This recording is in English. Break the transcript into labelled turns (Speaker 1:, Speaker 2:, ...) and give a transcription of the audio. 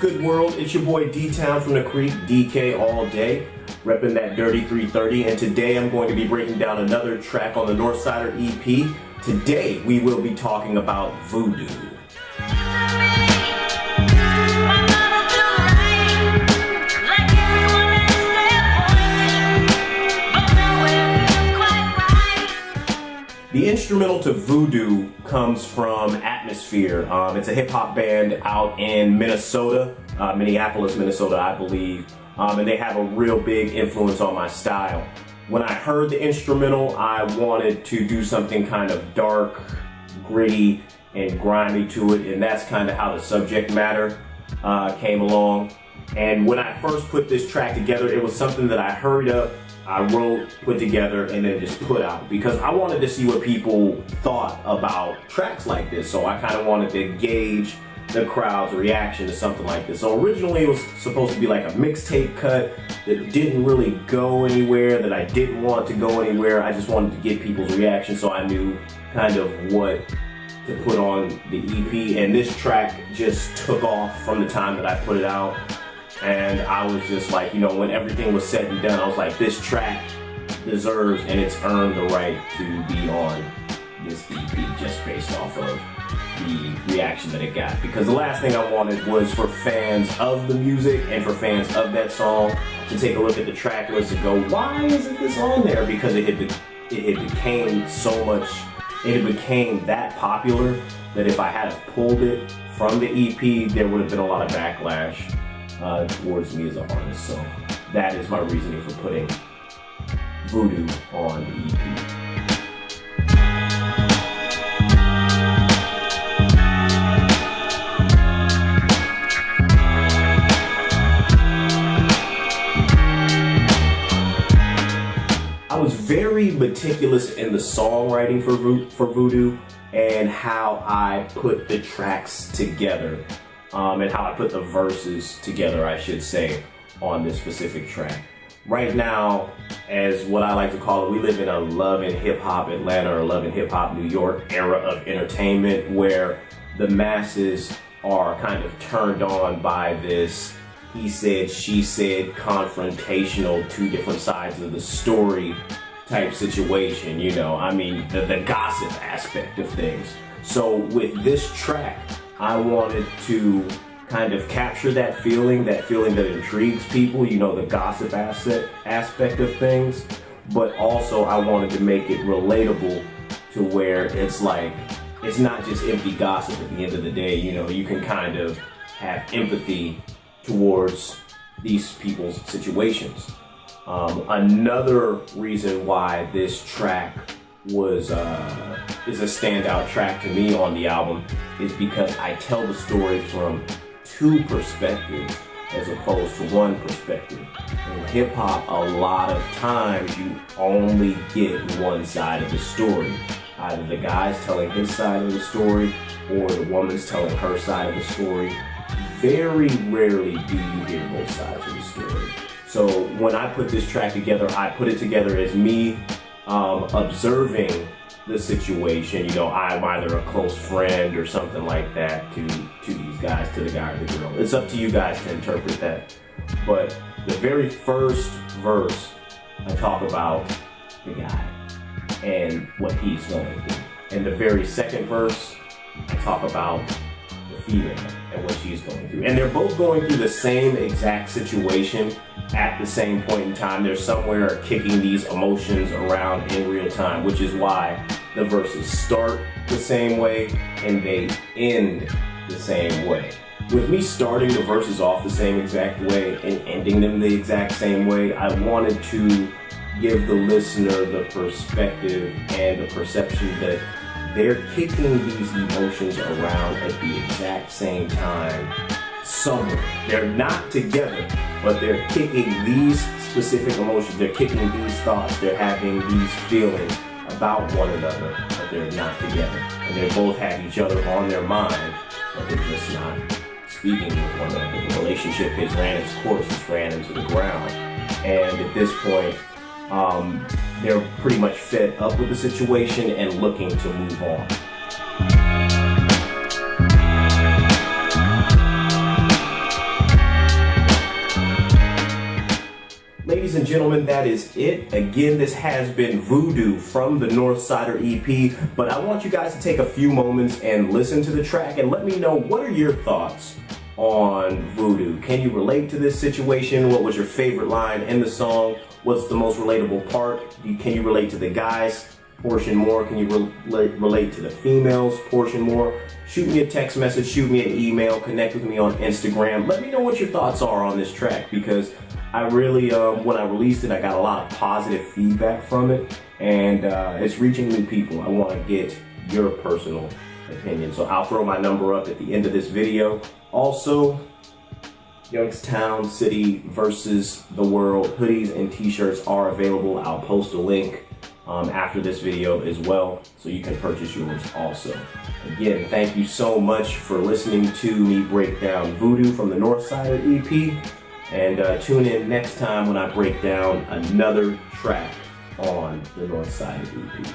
Speaker 1: good world? It's your boy DTown from the Creek, DK all day, repping that dirty 330, and today I'm going to be breaking down another track on the Northsider EP. Today we will be talking about Voodoo. The instrumental to Voodoo comes from Atmosphere. It's a hip-hop band out in Minnesota, Minneapolis, Minnesota, I believe. And they have a real big influence on my style. When I heard the instrumental, I wanted to do something kind of dark, gritty, and grimy to it, and that's kind of how the subject matter came along. And when I first put this track together, it was something that I hurried up, I wrote, put together, and then just put out because I wanted to see what people thought about tracks like this. So I kind of wanted to gauge the crowd's reaction to something like this. So originally it was supposed to be like a mixtape cut that didn't really go anywhere, that I didn't want to go anywhere. I just wanted to get people's reaction so I knew kind of what to put on the EP. And this track just took off from the time that I put it out. And I was just like, you know, when everything was said and done, I was like, this track deserves and it's earned the right to be on this EP just based off of the reaction that it got. Because the last thing I wanted was for fans of the music and for fans of that song to take a look at the track list and go, why isn't this on there? Because it became so much, it became that popular that if I had pulled it from the EP, there would have been a lot of backlash towards me as an artist. So that is my reasoning for putting Voodoo on the EP. I was very meticulous in the songwriting for Voodoo and how I put the tracks together. And how I put the verses together, I should say, on this specific track. Right now, as what I like to call it, we live in a love and hip hop Atlanta or love and hip hop New York era of entertainment where the masses are kind of turned on by this he said, she said, confrontational, two different sides of the story type situation, you know, I mean, the gossip aspect of things. So with this track, I wanted to kind of capture that feeling that intrigues people, you know, the gossip aspect of things, but also I wanted to make it relatable to where it's like, it's not just empty gossip at the end of the day, you know, you can kind of have empathy towards these people's situations. Another reason why this track is a standout track to me on the album is because I tell the story from two perspectives as opposed to one perspective. In hip hop, a lot of times you only get one side of the story. Either the guy's telling his side of the story or the woman's telling her side of the story. Very rarely do you hear both sides of the story. So when I put this track together, I put it together as me observing the situation. You know, I'm either a close friend or something like that to these guys, to the guy or the girl. It's up to you guys to interpret that. But the very first verse, I talk about the guy and what he's going through. And the very second verse, I talk about the female and what she's going through. And they're both going through the same exact situation at the same point in time. They're somewhere kicking these emotions around in real time, which is why the verses start the same way and they end the same way. With me starting the verses off the same exact way and ending them the exact same way, I wanted to give the listener the perspective and the perception that they're kicking these emotions around at the exact same time somewhere. They're not together, but they're kicking these specific emotions, they're kicking these thoughts, they're having these feelings about one another, but they're not together. And they both have each other on their mind, but they're just not speaking with one another. The relationship has ran its course, it's ran into the ground. And at this point, they're pretty much fed up with the situation and looking to move on. ladies and gentlemen, that is it. Again, this has been Voodoo from the Northsider EP, but I want you guys to take a few moments and listen to the track and let me know, what are your thoughts on Voodoo? Can you relate to this situation? What was your favorite line in the song? What's the most relatable part? Can you relate to the guys portion more? Can you relate to the females portion more? Shoot me a text message, shoot me an email, connect with me on Instagram. Let me know what your thoughts are on this track, because I really, when I released it, I got a lot of positive feedback from it, and it's reaching new people. I want to get your personal opinion. So I'll throw my number up at the end of this video. Also, Youngstown City versus the World hoodies and t-shirts are available. I'll post a link after this video as well, so you can purchase yours also. Again, thank you so much for listening to me break down Voodoo from the Northsider EP, and tune in next time when I break down another track on the Northsider EP.